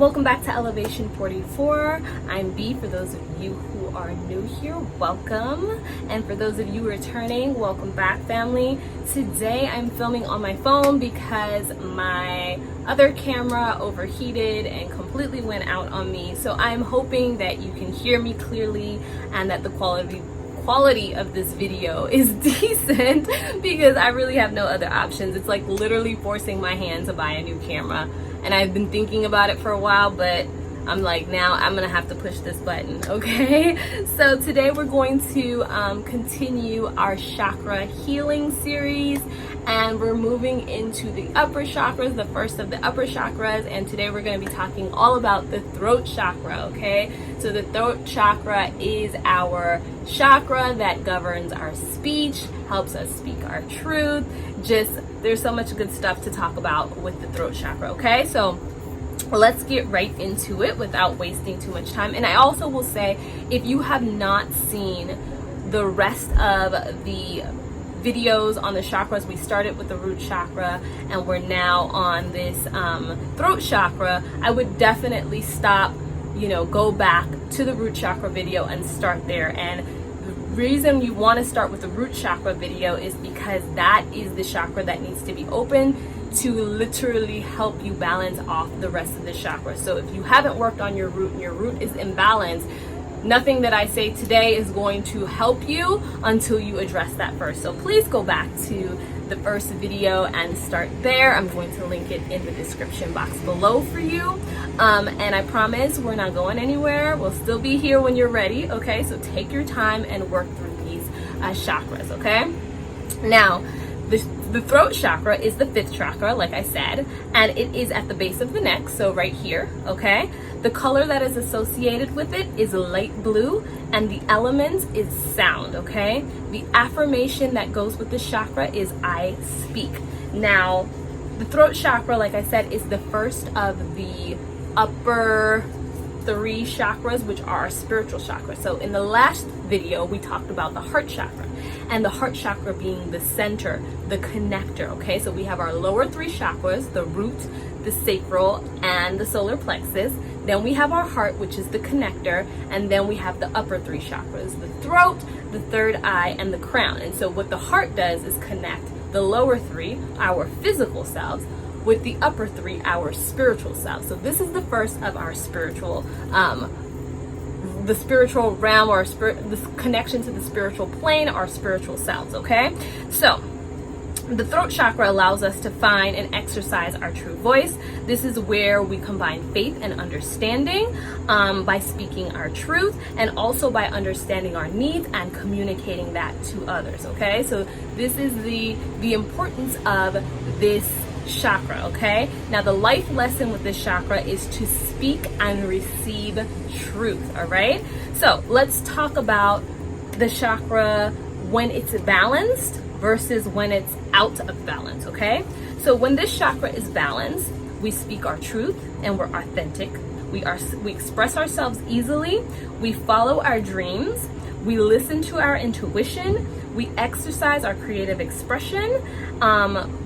Welcome back to Elevation 44. I'm B. For those of you who are new here, welcome. And for those of you returning, welcome back, family. Today I'm filming on my phone because my other camera overheated and completely went out on me. So I'm hoping that you can hear me clearly and that the quality of this video is decent because I really have no other options. It's like literally forcing my hand to buy a new camera. And I've been thinking about it for a while, but I'm like, now I'm gonna have to push this button, okay? So today we're going to continue our chakra healing series, and we're moving into the upper chakras, the first of the upper chakras, and today we're gonna be talking all about the throat chakra, okay? So the throat chakra is our chakra that governs our speech, helps us speak our truth. There's so much good stuff to talk about with the throat chakra, okay? So let's get right into it without wasting too much time. And I also will say, if you have not seen the rest of the videos on the chakras, we started with the root chakra and we're now on this throat chakra, I would definitely stop, go back to the root chakra video and start there. And the reason you want to start with the root chakra video is because that is the chakra that needs to be open to literally help you balance off the rest of the chakra. So if you haven't worked on your root and your root is imbalanced, nothing that I say today is going to help you until you address that first. So please go back to the first video and start there. I'm going to link it in the description box below for you. And I promise we're not going anywhere. We'll still be here when you're ready, okay? So take your time and work through these chakras, okay? Now, the throat chakra is the fifth chakra, like I said, and it is at the base of the neck, so right here, okay? The color that is associated with it is light blue, and the element is sound, okay? The affirmation that goes with the chakra is I speak. Now, the throat chakra, like I said, is the first of the upper three chakras, which are our spiritual chakras. So in the last video, we talked about the heart chakra, and the heart chakra being the center, the connector, okay? So we have our lower three chakras, the root, the sacral, and the solar plexus. Then we have our heart, which is the connector, and then we have the upper three chakras, the throat, the third eye, and the crown. And so what the heart does is connect the lower three, our physical selves, with the upper three, our spiritual selves. So this is the first of our spiritual, the spiritual realm, or this connection to the spiritual plane, our spiritual selves, okay? So the throat chakra allows us to find and exercise our true voice. This is where we combine faith and understanding by speaking our truth, and also by understanding our needs and communicating that to others, okay? So this is the importance of this chakra, okay? Now the life lesson with this chakra is to speak and receive truth, all right? So let's talk about the chakra when it's balanced versus when it's out of balance, okay? So when this chakra is balanced, we speak our truth and we're authentic. We express ourselves easily. We follow our dreams. We listen to our intuition. We exercise our creative expression.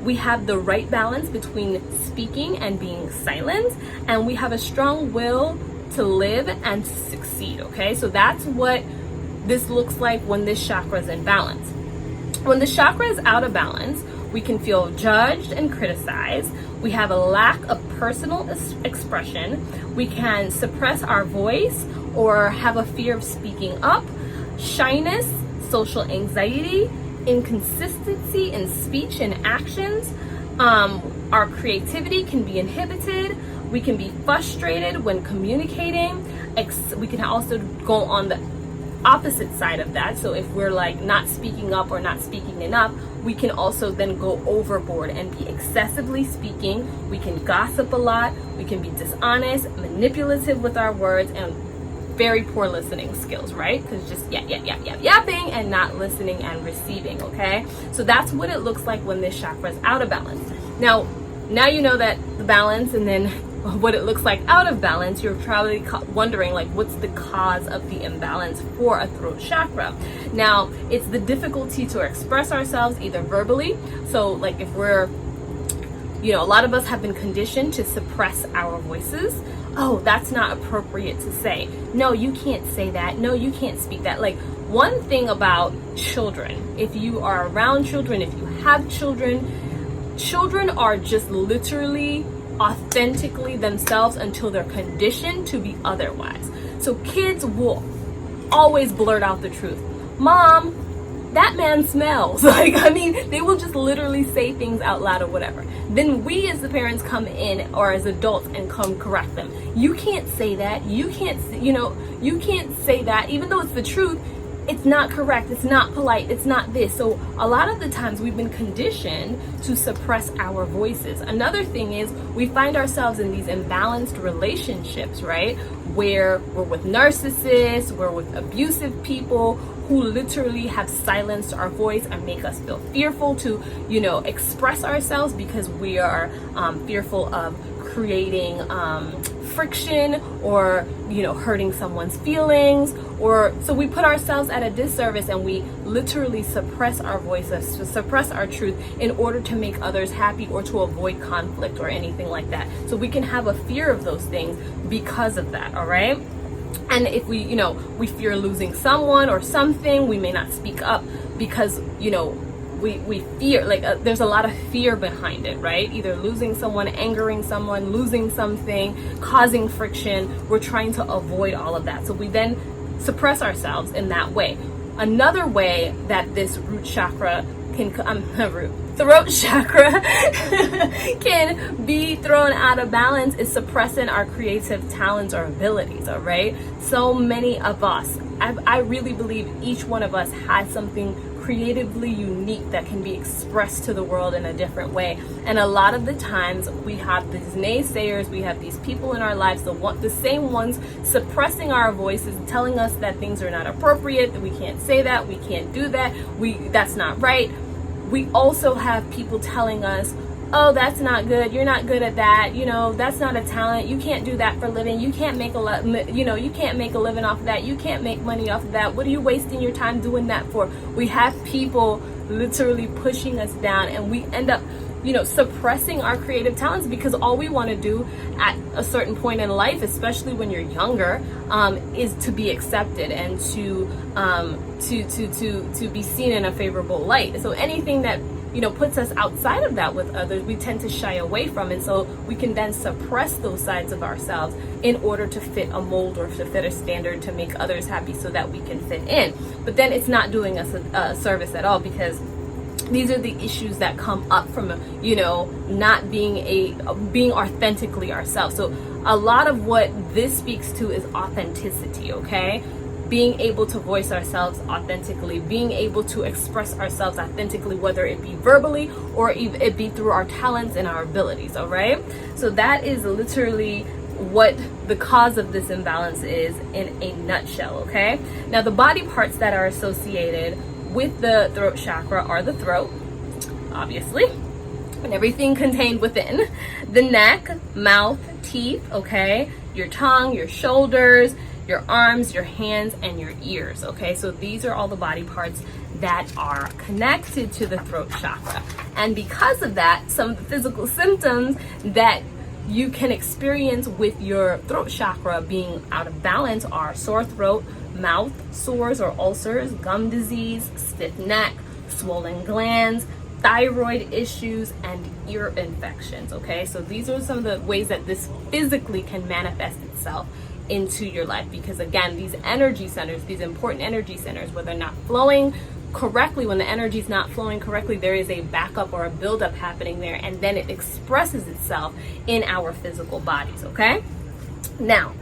We have the right balance between speaking and being silent. And we have a strong will to live and to succeed, okay? So that's what this looks like when this chakra is in balance. When the chakra is out of balance, we can feel judged and criticized. We have a lack of personal expression. We can suppress our voice or have a fear of speaking up. Shyness, social anxiety, inconsistency in speech and actions. Our creativity can be inhibited. We can be frustrated when communicating. We can also go on the opposite side of that. So if we're like not speaking up or not speaking enough, we can also then go overboard and be excessively speaking. We can gossip a lot. We can be dishonest, manipulative with our words, and very poor listening skills, right? Because just yapping and not listening and receiving, okay? So that's what it looks like when this chakra is out of balance. Now you know that the balance, and then what it looks like out of balance. You're probably wondering, like, what's the cause of the imbalance for a throat chakra? Now, it's the difficulty to express ourselves either verbally. So like if we're, a lot of us have been conditioned to suppress our voices, oh, that's not appropriate to say. No, you can't say that. No, you can't speak that. Like, one thing about children, if you are around children, if you have children, children are just literally authentically themselves until they're conditioned to be otherwise. So kids will always blurt out the truth. Mom, that man smells. Like, I mean, they will just literally say things out loud or whatever. Then we as the parents come in, or as adults, and come correct them. You can't say that. You can't, you can't say that, even though it's the truth. It's not correct, it's not polite, it's not this. So a lot of the times we've been conditioned to suppress our voices. Another thing is we find ourselves in these imbalanced relationships, right? Where we're with narcissists, we're with abusive people who literally have silenced our voice and make us feel fearful to, express ourselves because we are fearful of creating friction or hurting someone's feelings, or so we put ourselves at a disservice and we literally suppress our voices, to suppress our truth in order to make others happy or to avoid conflict or anything like that. So we can have a fear of those things because of that. All right. And if we fear losing someone or something, we may not speak up because we fear, there's a lot of fear behind it, right? Either losing someone, angering someone, losing something, causing friction. We're trying to avoid all of that. So we then suppress ourselves in that way. Another way that this root chakra throat chakra can be thrown out of balance is suppressing our creative talents or abilities, all right? So many of us, I really believe each one of us has something creatively unique that can be expressed to the world in a different way. And a lot of the times we have these naysayers, we have these people in our lives, the same ones suppressing our voices, telling us that things are not appropriate, that we can't say that, we can't do that, that's not right. We also have people telling us, oh, that's not good, you're not good at that, that's not a talent, you can't do that for a living, you can't make you can't make a living off of that, you can't make money off of that, what are you wasting your time doing that for? We have people literally pushing us down, and we end up suppressing our creative talents because all we want to do at a certain point in life, especially when you're younger, is to be accepted and to be seen in a favorable light. So anything that puts us outside of that with others, we tend to shy away from. And so we can then suppress those sides of ourselves in order to fit a mold or to fit a standard to make others happy so that we can fit in. But then it's not doing us a service at all, because these are the issues that come up from, not being authentically ourselves. So a lot of what this speaks to is authenticity, okay? Being able to voice ourselves authentically, being able to express ourselves authentically, whether it be verbally or it be through our talents and our abilities, all right? So that is literally what the cause of this imbalance is in a nutshell, okay? Now, the body parts that are associated with the throat chakra are the throat, obviously, and everything contained within, the neck, mouth, teeth, okay, your tongue, your shoulders, your arms, your hands, and your ears, okay? So these are all the body parts that are connected to the throat chakra. And because of that, some of the physical symptoms that you can experience with your throat chakra being out of balance are sore throat, mouth sores or ulcers, gum disease, stiff neck, swollen glands, thyroid issues, and ear infections, okay? So these are some of the ways that this physically can manifest itself into your life, because again, these energy centers, these important energy centers, where they're not flowing correctly, when the energy is not flowing correctly, there is a backup or a buildup happening there, and then it expresses itself in our physical bodies, okay? Now,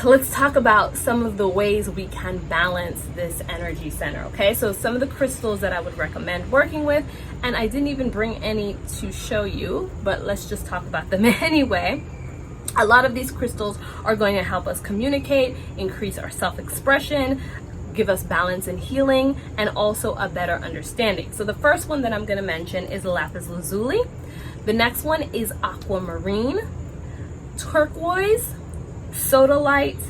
let's talk about some of the ways we can balance this energy center, okay? So some of the crystals that I would recommend working with, and I didn't even bring any to show you, but let's just talk about them anyway. A lot of these crystals are going to help us communicate, increase our self-expression, give us balance and healing, and also a better understanding. So the first one that I'm going to mention is lapis lazuli. The next one is aquamarine, turquoise, sodalite,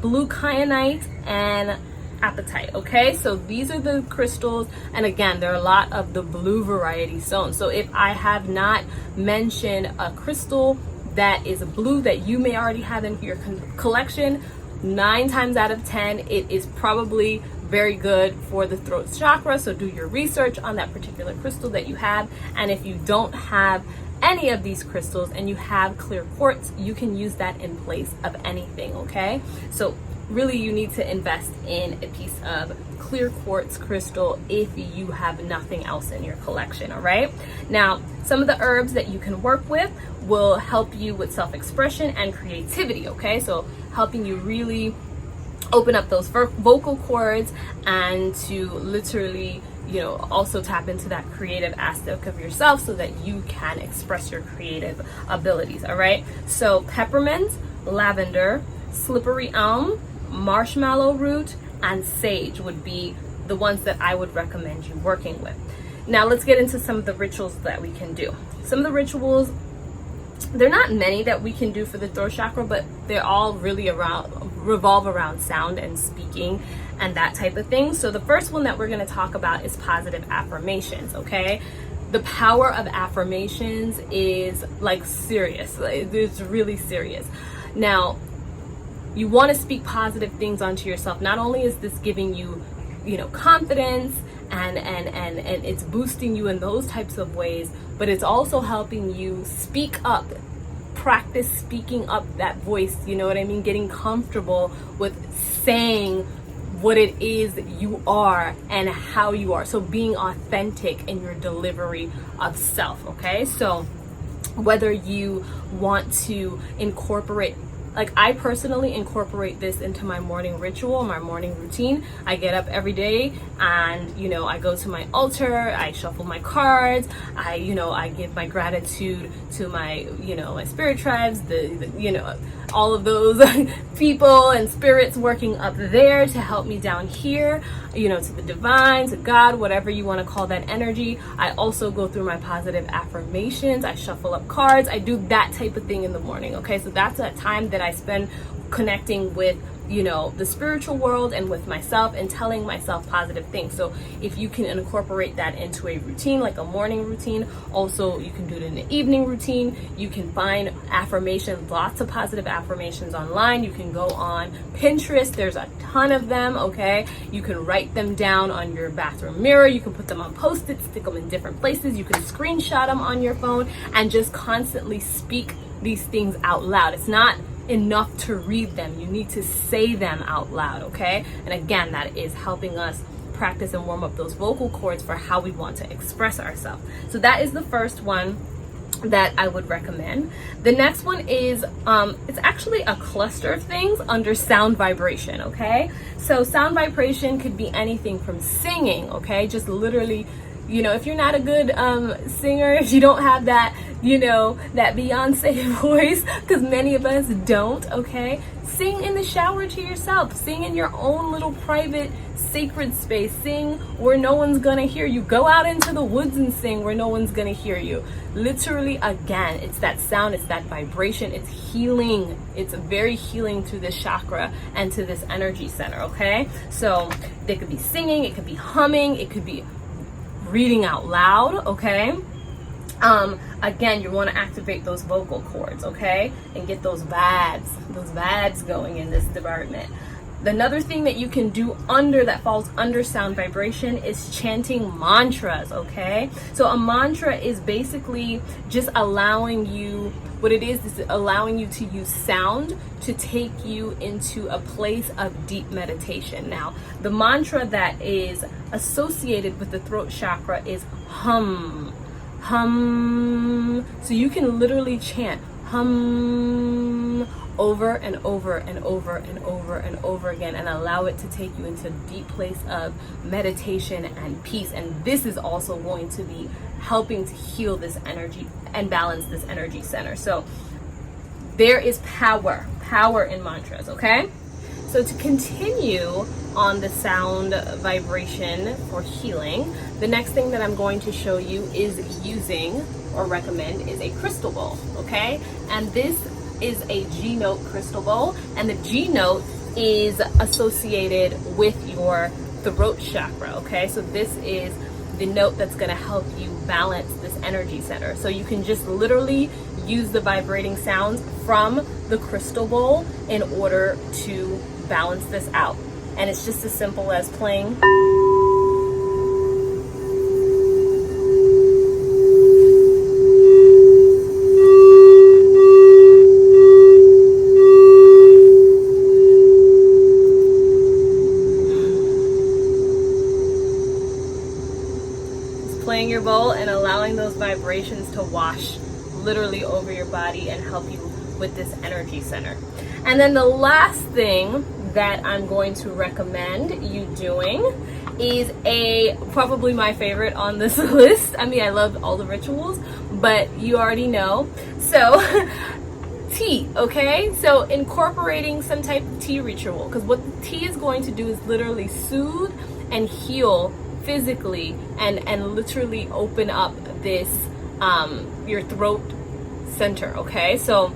blue kyanite, and apatite, okay? So these are the crystals, and again, there are a lot of the blue variety stones. So if I have not mentioned a crystal that is blue that you may already have in your collection, 9 times out of 10, it is probably very good for the throat chakra. So do your research on that particular crystal that you have. And if you don't have any of these crystals and you have clear quartz, you can use that in place of anything, okay? So really you need to invest in a piece of clear quartz crystal if you have nothing else in your collection, all right? Now, some of the herbs that you can work with will help you with self-expression and creativity, okay? So helping you really open up those vocal cords and to literally, you know, also tap into that creative aspect of yourself so that you can express your creative abilities, all right? So peppermint, lavender, slippery elm, marshmallow root, and sage would be the ones that I would recommend you working with. Now let's get into some of the rituals that we can do. Some of the rituals, they're not many that we can do for the throat chakra, but they're all really revolve around sound and speaking and that type of thing. So the first one that we're going to talk about is positive affirmations, okay? The power of affirmations is like serious. It's really serious. Now, you want to speak positive things onto yourself. Not only is this giving you, you know, confidence and it's boosting you in those types of ways, but it's also helping you speak up, practice speaking up that voice, you know what I mean? Getting comfortable with saying what it is that you are and how you are. So being authentic in your delivery of self, okay? So whether you want to incorporate, like I personally incorporate this into my morning ritual, my morning routine. I get up every day and, you know, I go to my altar, I shuffle my cards, I give my gratitude to my, you know, my spirit tribes, the you know, all of those people and spirits working up there to help me down here, you know, to the divine, to God, whatever you want to call that energy. I also go through my positive affirmations. I shuffle up cards. I do that type of thing in the morning. Okay. So that's a time that I spend connecting with, you know, the spiritual world and with myself and telling myself positive things. So if you can incorporate that into a routine, like a morning routine, also you can do it in the evening routine. You can find affirmations, lots of positive affirmations online. You can go on Pinterest. There's a ton of them, okay? You can write them down on your bathroom mirror. You can put them on Post-its, stick them in different places. You can screenshot them on your phone and just constantly speak these things out loud. It's not enough to read them. You need to say them out loud, okay? And again, that is helping us practice and warm up those vocal cords for how we want to express ourselves. So that is the first one that I would recommend. The next one is, it's actually a cluster of things under sound vibration, okay? So sound vibration could be anything from singing, okay? Just literally, you know, if you're not a good singer, if you don't have that, you know, that Beyonce voice, because many of us don't, okay? Sing in the shower to yourself. Sing in your own little private sacred space. Sing where no one's gonna hear you. Go out into the woods and sing where no one's gonna hear you. Literally, again, it's that sound, it's that vibration, it's healing. It's very healing to this chakra and to this energy center, okay? So they could be singing, it could be humming, it could be reading out loud, okay? Again, you want to activate those vocal cords, okay? And get those vibes going in this department. Another thing that you can do that falls under sound vibration is chanting mantras, okay? So a mantra is basically just allowing you, what it is allowing you to use sound to take you into a place of deep meditation. Now, the mantra that is associated with the throat chakra is hum. Hum. So you can literally chant hum over and over and over and over and over again and allow it to take you into a deep place of meditation and peace. And this is also going to be helping to heal this energy and balance this energy center. So there is power in mantras, okay? So to continue on the sound vibration for healing, the next thing that I'm going to show you is using or recommend is a crystal bowl, okay? And this is a G note crystal bowl, and the G note is associated with your throat chakra, okay? So this is the note that's going to help you balance this energy center. So you can just literally use the vibrating sounds from the crystal bowl in order to balance this out. And it's just as simple as playing your bowl and allowing those vibrations to wash literally over your body and help you with this energy center. And then the last thing that I'm going to recommend you doing is probably my favorite on this list. I mean, I love all the rituals, but you already know. So tea, okay? So incorporating some type of tea ritual, because what the tea is going to do is literally soothe and heal physically and literally open up this your throat center, okay? So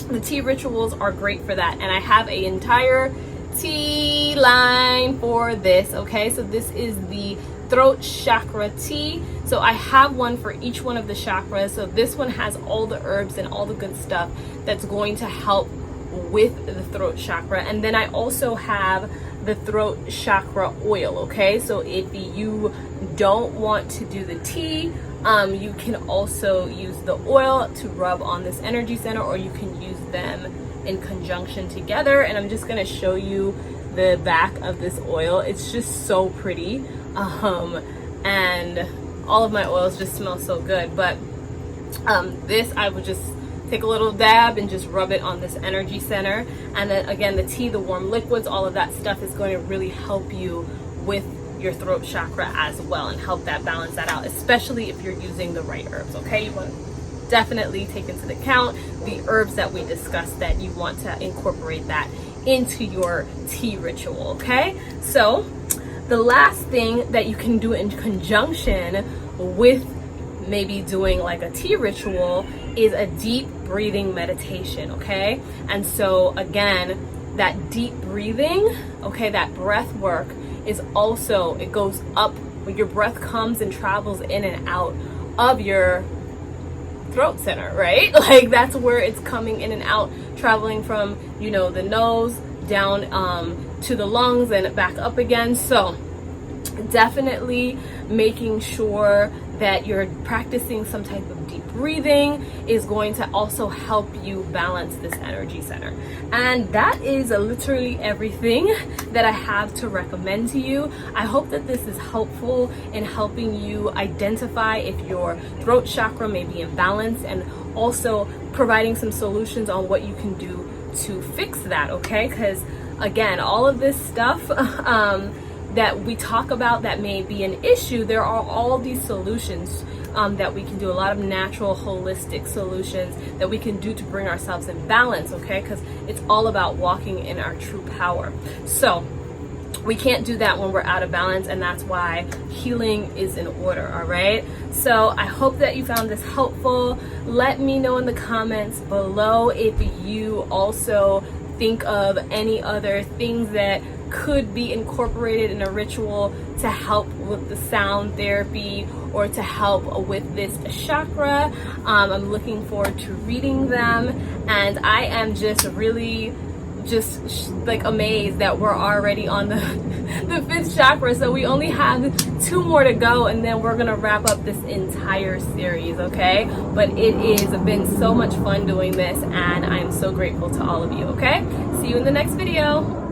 the tea rituals are great for that, and I have an entire tea line for this, okay? So this is the throat chakra tea. So I have one for each one of the chakras. So this one has all the herbs and all the good stuff that's going to help with the throat chakra. And then I also have the throat chakra oil, okay? So if you don't want to do the tea, you can also use the oil to rub on this energy center, or you can use them in conjunction together. And I'm just gonna show you the back of this oil. It's just so pretty, and all of my oils just smell so good. But this, I would just take a little dab and just rub it on this energy center. And then again, the tea, the warm liquids, all of that stuff is going to really help you with your throat chakra as well and help that balance that out, especially if you're using the right herbs, okay? You want to definitely take into account the herbs that we discussed, that you want to incorporate that into your tea ritual, okay? So the last thing that you can do in conjunction with maybe doing like a tea ritual is a deep breathing meditation, okay? And so again, that deep breathing, okay, that breath work is also, it goes up, your breath comes and travels in and out of your throat center, right? Like that's where it's coming in and out, traveling from, you know, the nose down to the lungs and back up again. So definitely making sure that you're practicing some type of deep breathing is going to also help you balance this energy center. And that is literally everything that I have to recommend to you. I hope that this is helpful in helping you identify if your throat chakra may be imbalanced, and also providing some solutions on what you can do to fix that, okay? Because again, all of this stuff that we talk about that may be an issue, there are all these solutions that we can do, a lot of natural holistic solutions that we can do to bring ourselves in balance, okay? Because it's all about walking in our true power. So we can't do that when we're out of balance, and that's why healing is in order, all right? So I hope that you found this helpful. Let me know in the comments below if you also think of any other things that could be incorporated in a ritual to help with the sound therapy or to help with this chakra. I'm looking forward to reading them, and I am just really like amazed that we're already on the fifth chakra. So we only have 2 more to go, and then we're gonna wrap up this entire series, okay? But it has been so much fun doing this, and I'm so grateful to all of you, okay? See you in the next video.